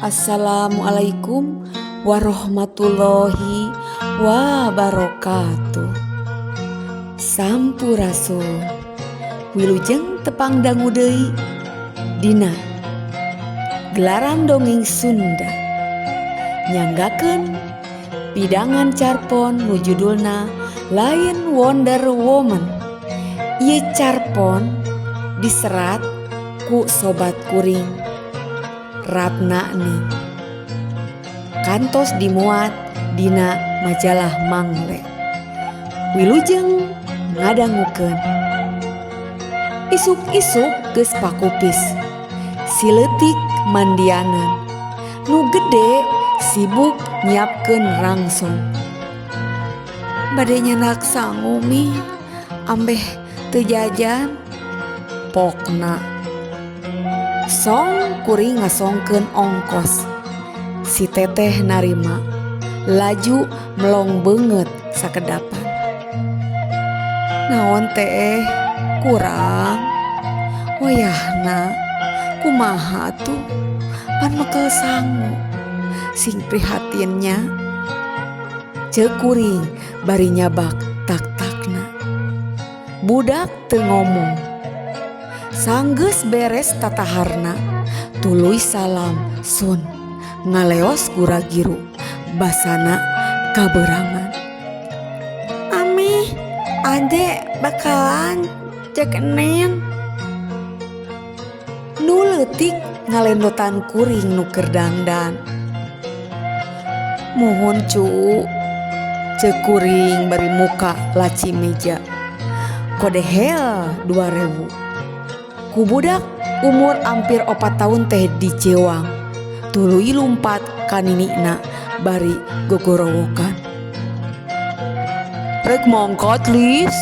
Assalamualaikum warahmatullahi wabarakatuh. Sampurasun wilujeng tepang dangu deui dina gelaran dongeng Sunda nyanggakeun pidangan carpon nu judulna lain Wonder Woman. Ieu carpon diserat ku sobat kuring Ratna kantos dimuat dina majalah Mangle. Wilujeng ngadangukeun. Isuk-isuk geus pakupis sileutik mandianan nu gede sibuk nyiapkeun rangsong. Bade nyenak sangu mi ambeh teu jajan pokna. Song kuring ngasongkeun ongkos. Si teteh narima laju melong beungeut sakedapan. Naon teh kurang wayahna kumaha tuh pan mekel sangu sing prihatinnya ceuk kuring bari nyabak tak-takna. Budak teu ngomong. Sanggeus beres tataharna tuluy salam sun ngaleos gura-giru basana kaberangan. Ami ade bakalan cek enen. Nu leutik ngalendotan kuring nu keur dandan. Muhun cu ceuk kuring bari muka laci meja. Kodehel 2000. Ku budak umur hampir 4 tahun teh dicewang tuluy lumpat ka ninikna bari gogorowokan. Rek mongkot lis.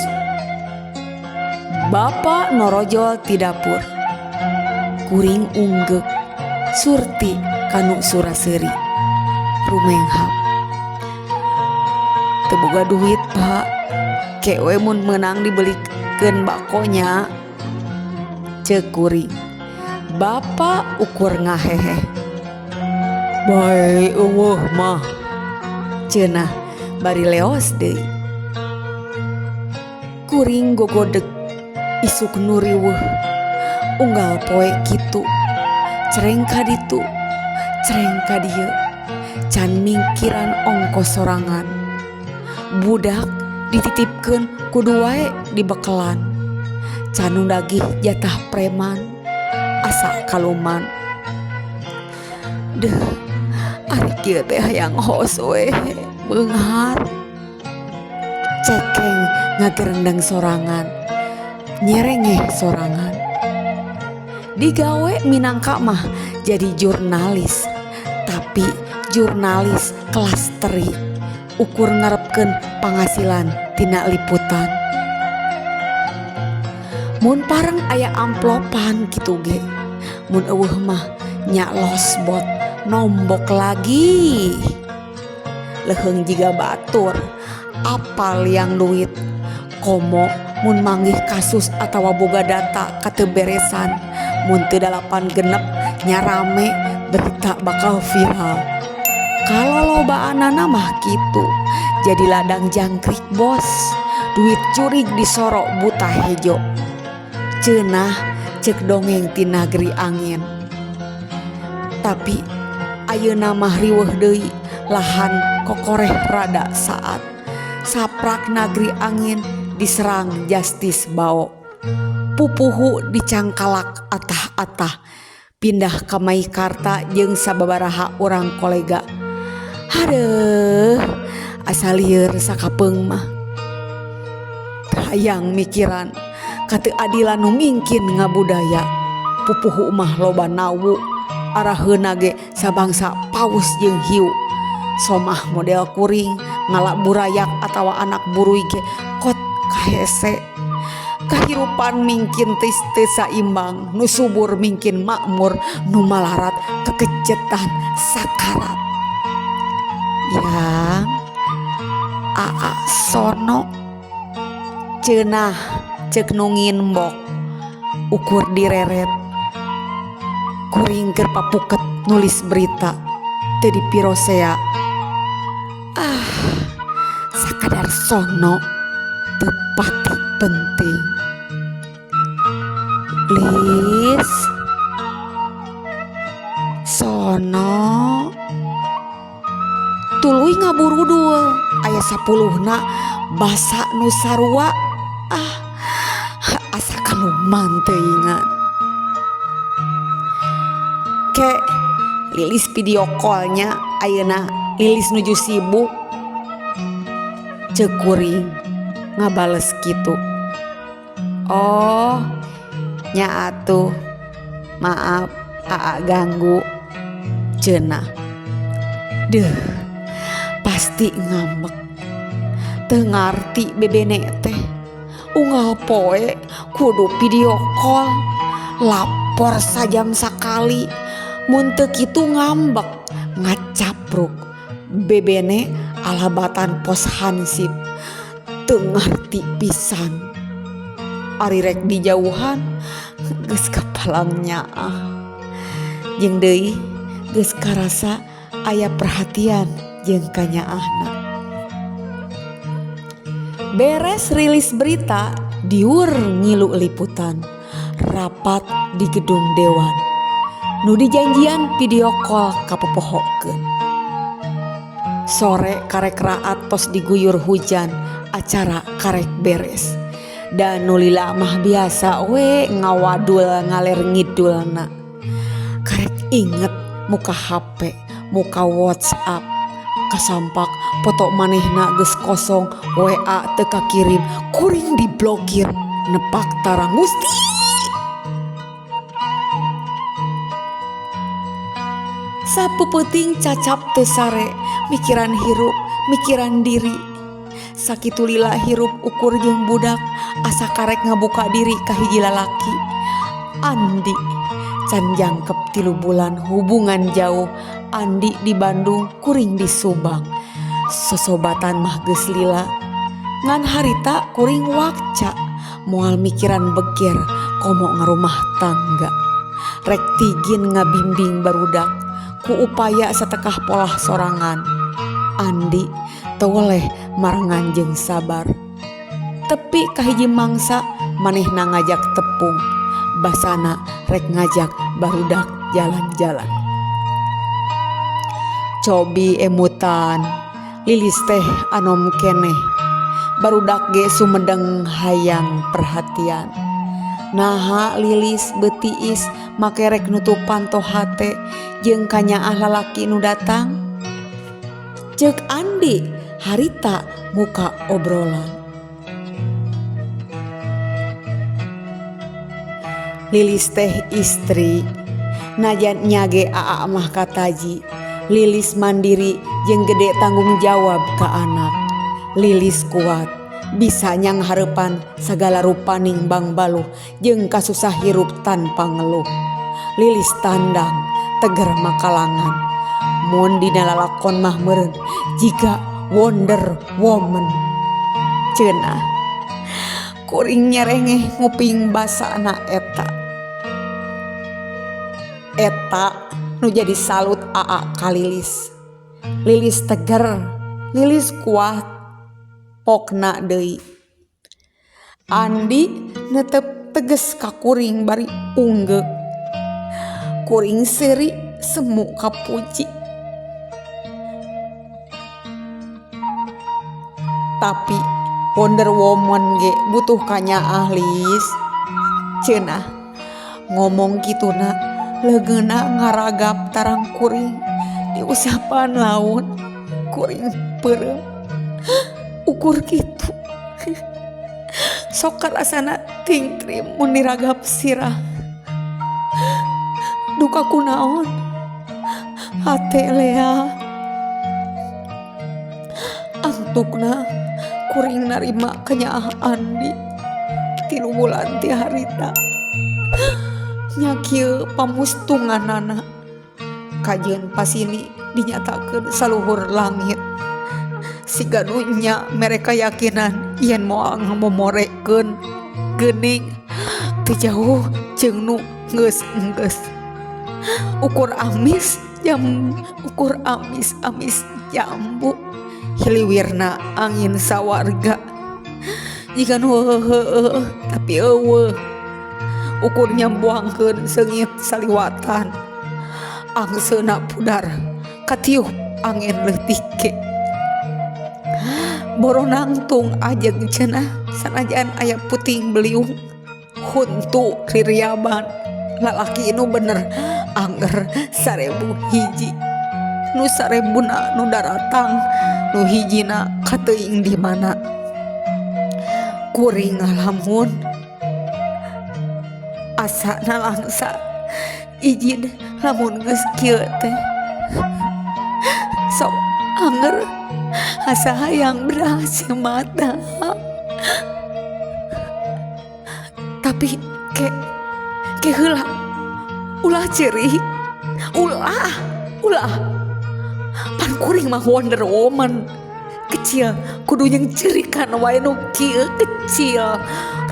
Bapak norojol ti dapur. Kuring unggek surti kanu suraseuri rumenghap. Teu boga duit pak, kewe mun meunang dibelikeun bakonya. Ceuk kuring. Bapak ukur ngahehe. Bae eueuh mah. Ceunah bari leos deui. Kuring gogodeg isuk nu riweuh. Unggal poe kitu. Cereng ka ditu, cereng ka dieu. Can mingkiran ongkos sorangan. Budak dititipkeun kudu wae dibekelan. Canu dagih jatah preman asa kaluman. Deuh, ari kieu teh hayang hos we beunghar. Cekeng ngagerendeng sorangan, nyerengeh sorangan. Digawe minangka mah jadi jurnalis, tapi jurnalis kelas teri ukur ngarepkeun pangasilan tina liputan. Mun pareng aya amplopan kitu ge. Mun eueuh mah nya losbot nombok lagi. Leheung jiga batur apal yang duit. Komo mun manggih kasus atawa boga data kateu beresan. Mun teu 8 genep nya rame berita bakal viral. Kalau lobaanana mah kitu. Jadi ladang jangkrik bos. Duit curig disorok buta hejo. Ceunah cek dongeng ti nagri angin. Tapi ayeuna mah riweuh deui lahan kokoreh rada saat saprak nagri angin diserang Jastis Bao. Pupuhu dicangkalak atah-atah pindah ka Maikarta jeung sababaraha urang kolega. Hadeuh asa lieur sakapeung mah. Hayang mikiran kateu adilan nu mingkin ngabudaya. Pupuhu mah loba nawu araheuna ge sabangsa paus jeung hiu. Somah model kuring ngalak burayak atawa anak buruy ge kot kahese. Kahirupan mingkin teu saimbang, nu subur mingkin makmur, nu malarat kekecetan sakarat. Yang Aa Sono cenah cek nungin mbok ukur direret kuring keur papuket nulis berita teu dipirosea sakadar sono teu pati penting. Lis sono tuluy ngaburudul aya 10na basa nu sarua asa kaluman teu ingat ke Lilis video callnya ayeuna Lilis nuju sibuk ceuk kuring ngabales kitu. Oh nya atuh maaf aa ganggu cenah. Deuh pasti ngambek teu ngarti bebene teh unggal poe kudu video call lapor sajam sakali mun teu kitu ngambek ngacapruk bebene alabatan pos hansip teu ngarti pisan. Ari rek dijauhan geus kapalangnya jeung deui geus karasa aya perhatian jeung kanyaahna. Beres rilis berita diur ngilu liputan rapat di gedung dewan nu dijanjian video call kapopohokeun. Sore karek raat tos diguyur hujan acara karek beres dan nulila mah biasa we ngawadul ngaler ngidulna karek inget muka HP muka WhatsApp kasampak foto manehna geus kosong WA teu kakirim kuring diblokir nepak tarang Gusti. Sapeuting cacap teu sare mikiran hirup mikiran diri sakitu lila hirup ukur jeung budak asa karek ngabuka diri ka hiji lalaki. Andi can jangkep 3 bulan hubungan jauh. Andi di Bandung kuring di Subang sosobatan mah geus lila ngan harita kuring wakca moal mikiran beger komo ngarumah tangga rek tigin ngabimbing barudak ku upaya satekah polah sorangan. Andi teu weleh marangan jeung sabar tepi kahiji mangsa manehna ngajak tepung basana rek ngajak barudak jalan-jalan. Cobi emutan Lilis teh anom keneh barudak ge sumedeng hayang perhatian. Naha Lilis betiis make rek nutupan tohate jeung kanyaah lalaki nu datang. Ceuk Andi harita muka obrolan. Lilis teh istri najan nyage aa mah kataji Lilis mandiri jeung gede tanggung jawab ka anak. Lilis kuat bisa nyang harepan sagala rupaning bang baluh jeung kasusah hirup tanpa ngeluh. Lilis tandang teger makalangan mun dina lalakon mah meureun jiga Wonder Woman cenah. Kuring nyerengeh nguping basana eta nu jadi salut aa ka Lilis. Lilis teger, Lilis kuat, pokna deui. Andi netep teges ka kuring bari unggek. Kuring seuri semu kapuji. Tapi Wonder Woman ge butuh kanyaah Lis cenah. Ngomong kituna legeuna ngaragap tarang kuring di usapan laun kuring peureum ukur kitu sok rasana tingtrim mun diragap sirah duka kunaon hate lea antukna kuring narima kanyaah Andi 3 bulan ti harita nya kieu pamustunganana kajian pasini dinyatakeun saluhur langit siga nu nya mereka yakinan yen moal ngamomorekeun geuning teu jauh jeung nu geus ukur amis jambu hiliwirna angin sawarga jika nu tapi eueuh ukur nyambuangkeun seungit saliwatan angseuna pudar katiup angin leutik ge boronangtung ajeg cenah sanajan aya puting beliung huntu ririaban lalaki nu bener angger 1000 hiji nu 1000 nu daratang nu hijina kateuing di mana kuring ngalamun asana langsa izin lamun geus kieu teh sok anger asa hayang berhasil mata tapi ke heula ulah ceri ulah pan kuring mah Wonder Woman kecil kudu yang cerikan wae nu kieu kecil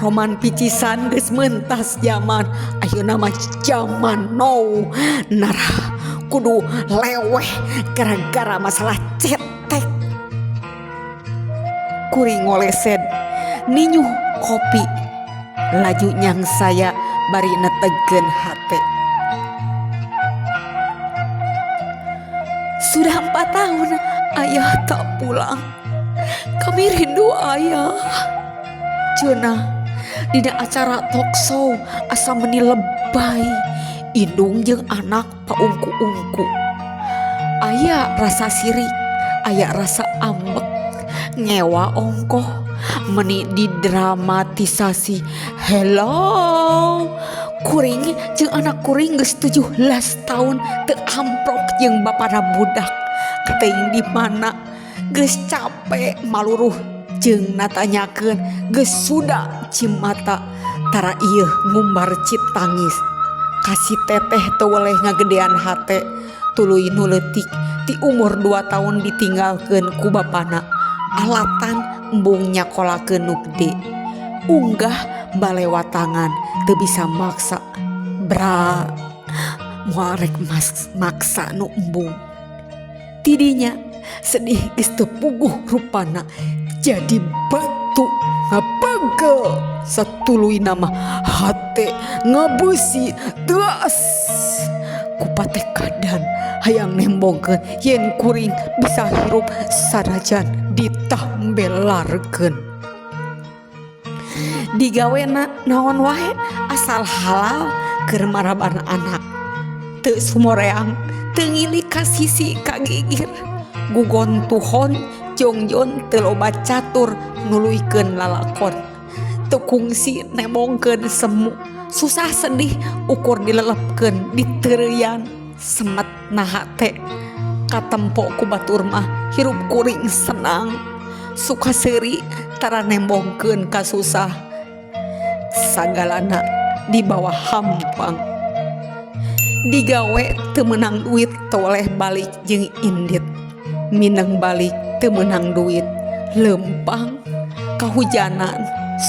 roman picisan geus mentas zaman ayeuna mah zaman now narah kudu leweh gara-gara masalah cetek kuring ngolesed ninyuh kopi laju nyang saya bari netegeun hate sudah 4 tahun ayah tak pulang kami rindu ayah cenah dina acara talk show asa meuni lebay indung jeung anak paungku-ungku aya rasa sirik aya rasa ambek ngewa ongkoh meni didramatisasi hello kuring jeung anak kuring geus 17 tahun teu amprok jeung bapana budak kateuing di mana geus capek maluruh jeung natanyakeun geus suda cimata tara ieu ngumbar cit tangis kasih teteh teu weleh ngagedean hate tuluy nu leutik ti umur 2 tahun ditinggalkeun ku bapana alatan embung nyakolakeun nu gede unggah balewatangan teu bisa maksa bra moal rek maksa nu embung tidinya sedih geus teu puguh rupana jadi batu ngapegel satuluy nama hate ngabusi teas kupate kadan hayang nembongkeun yen kuring bisa hirup sanajan ditambelarkeun digawena naon wae asal halal keur maraban anak teu sumoreang teu ngilik ka sisi kagigir gugontuhon jongjon teu loba catur nuluykeun lalakon teu kungsi nemongkeun semu susah sedih ukur dilelepkeun diteureuyan semet naha teh katempo ku batur mah hirup kuring senang suka seuri tara nembongkeun ka susah sagalana di bawah hampang digawe teu meunang duit teu oleh balik jeung indit mineng balik teu meunang duit lempang kahujanan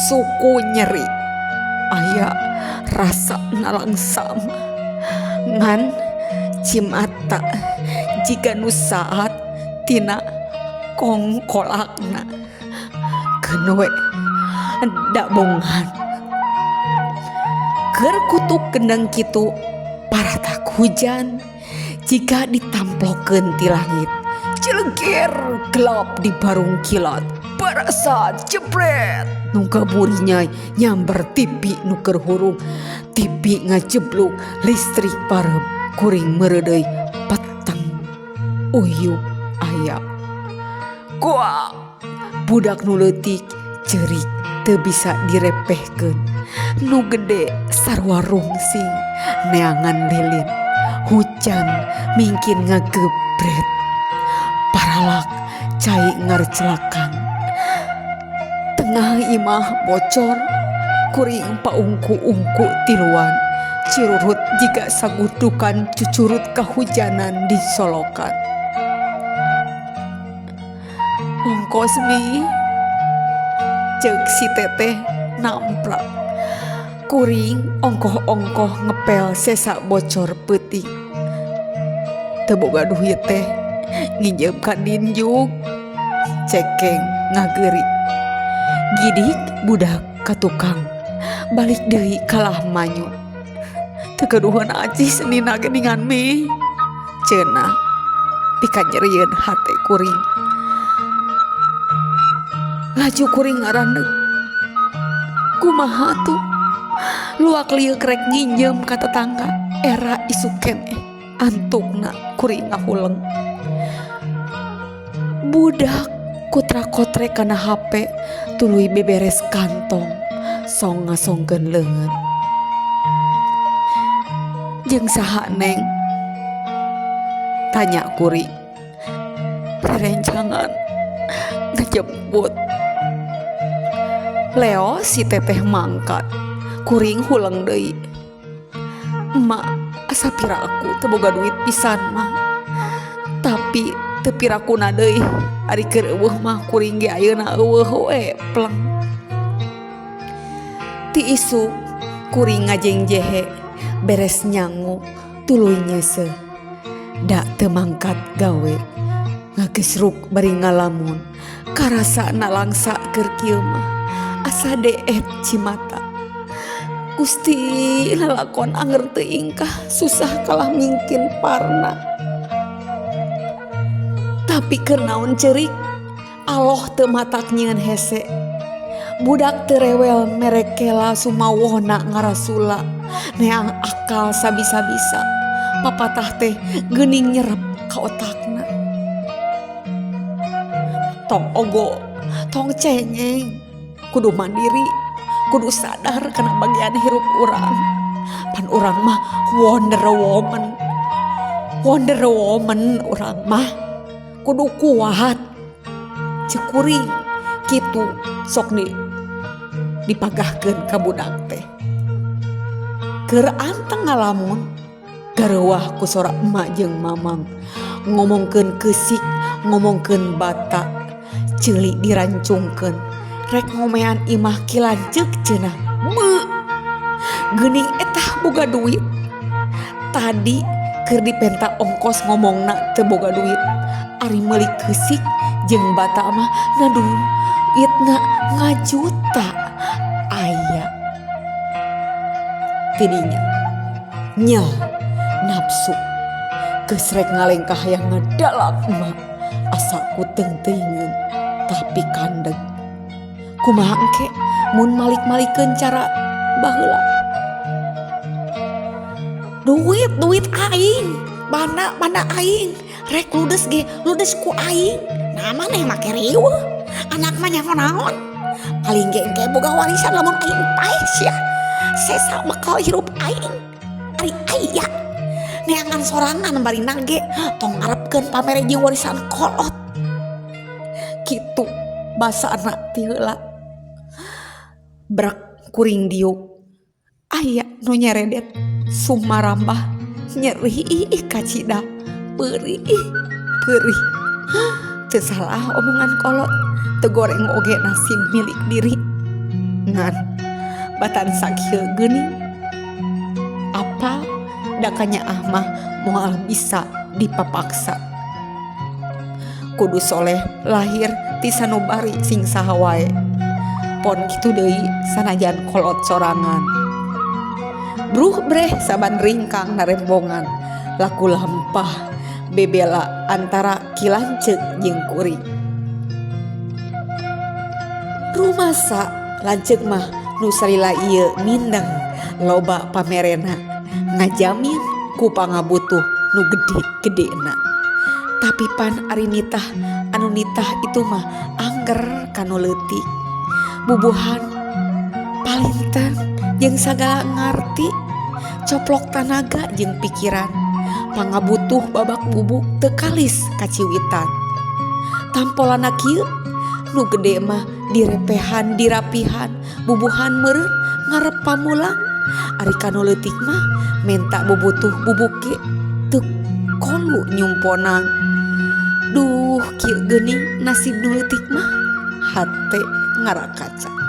suku nyeri aya rasa nalangsam ngan cimata jika nu saat tina kongkolakna keun we da bongan keur kutuk gendeng kitu paratak hujan jika ditamplokeun ti langit cileger gelap di barung kilat barasa jepret nu kaburinya nyamber tipi nu keur hurung tipi ngajebluk listrik parem kuring mereudeuy peteng uyup aya kuak budak nu leutik ceurik teu bisa direpehkeun nu gede sarua rungsing neangan lilin hujan mingkin ngagebret paralak cai ngarcelakan tengah imah bocor kuring paungku-ungku tiluan cirurut jika sagudukan cucurut kahujanan di solokan ongkos mi cek si teteh namprak kuring ongkoh-ongkoh ngepel sesa bocor peuting teu boga duit teh nginjem ka dinjuk cekeng ngageuri gidik budak ka tukang balik deui kalah manyun teu kaduhan aji senina geuningan meh cenah pika nyerieun hate kuring laju kuring ngarandeuk kumaha tuh luak lieu krek nginjem ka tetangga era isuk keneh antukna kuring ngahuleng budak kutra kotrek kana HP tuluy beberes kantong song ngasongkeun leungeun jeung saha neng tanya kuring rerencangan ngejemput Leo si teteh mangkat kuring huleng deui emak asa pira aku teu boga duit pisan mah tapi teu pirakuna deui ari keur eueuh mah kuring ge ayeuna eueuh we pleng ti isu kuring ngajeng jehe beres nyangu tuluy nyeseuh da teu mangkat gawe ngagesruk bari ngalamun karasana langsa keur kieu mah asa deet cimata Gusti lalakon anger teu ingkah susah kalah mingkin parna tapi keur naon ceurik Allah teu matak nyieun hese budak teu rewel merek kela sumawohna ngarasula neang akal sabisa-bisa papatah teh geuning nyerep ka otakna tong ogo tong cengeng kudu mandiri kudu sadar kana bagian hirup urang pan urang mah Wonder Woman urang mah kudu kuat cek kuring kitu sok dipagahkeun ka budak teh keur anteng ngalamun gareuwah ku sora emak jeung mamang ngomongkeun keusik ngomongkeun bata ceuli dirancungkeun rek ngomean imah kilanceuk cenah geuning etah boga duit tadi keur dipenta ongkos ngomongna teu boga duit ari meuli keusik jeung bata mah ngaduitna ngajuta aya tidinya nyel nafsu geus rek ngalengkah hayang ngedalak emak asa ku teung-teungeun tapi kandeg kumaha engke mun malik-malikeun cara baheula duit aing bana aing rek ludes ku aing nah maneh make riweuh anak mah naon paling ge engke boga warisan lamun aing paes ya sesa bakal hirup aing ari aya neangan sorangan bari nage tong ngarepkeun pamere jeung warisan kolot kitu basa anak ti heula brak kuring diuk aya nu nyeredet sumarambah nyeri kacida perih teu salah omongan kolot teu goreng oge nasib milik diri ngan batan sakieu geuning apa dakanya mah moal bisa dipapaksa kudu soleh lahir ti sanubari sing saha wae pon kitu deui sanajan kolot sorangan bruh breh saban ringkang narembongan laku lampah bebela antara kilanceuk jeung kuring rumasa lanceuk mah nu salila ieu mindeng loba pamerena ngajamin ku pangabutuh nu gede-gedena tapi pan ari nitah anu nitah itu mah angger kanu leutik bubuhan palinten jeung sagala ngarti coplok tanaga jeung pikiran pangabutuh babak bubuk teu kalis kaciwitan tampolana kieu nu gede mah direpehan dirapihan bubuhan meureun ngarep pamulang ari kanu leutik mah menta bubutuh bubuk ge teu kolu nyumponan duh kieu geuning nasib nu leutik mah hate ngarakaca.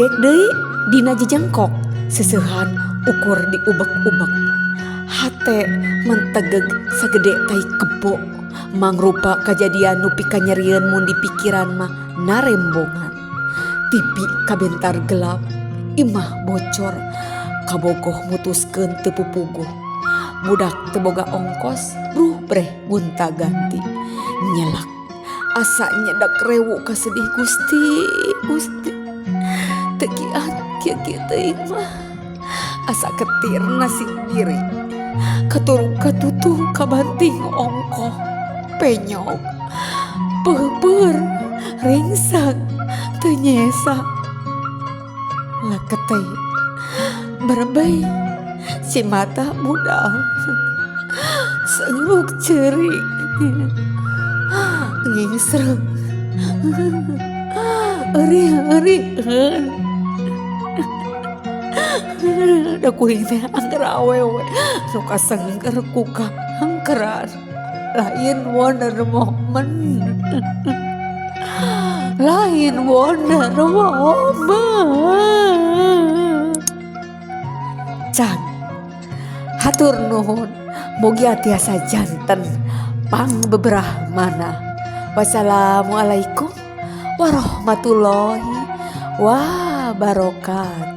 Gek deui dina jejengkok seusehan ukur diubek-ubek. Hate mentegeg sagede tai kebo mangrupa kajadian nu pikanyerieun mun di pikiran mah narembongan. Tipi kabentar gelap imah bocor kabogoh mutuskeun teu pupuguh. Budak teu boga ongkos bruh breh gunta ganti. Nyelak asa nyedak rewu kasedih Gusti teu kieu teuing mah asa ketir nasib diri katurung katutuh kabanting ongkoh penyok peupeur ringsang teu nyesa laketeh berbei si mata budal sengluk ceurik ngingsreng eueuh da kuring teh angger awewe nu kasengker ku kahangkeran lain Wonder Woman lain Wonder Woman. Can hatur nuhun mugi tiasa janten pang beberah mana. Wassalamualaikum warahmatullahi wabarakatuh.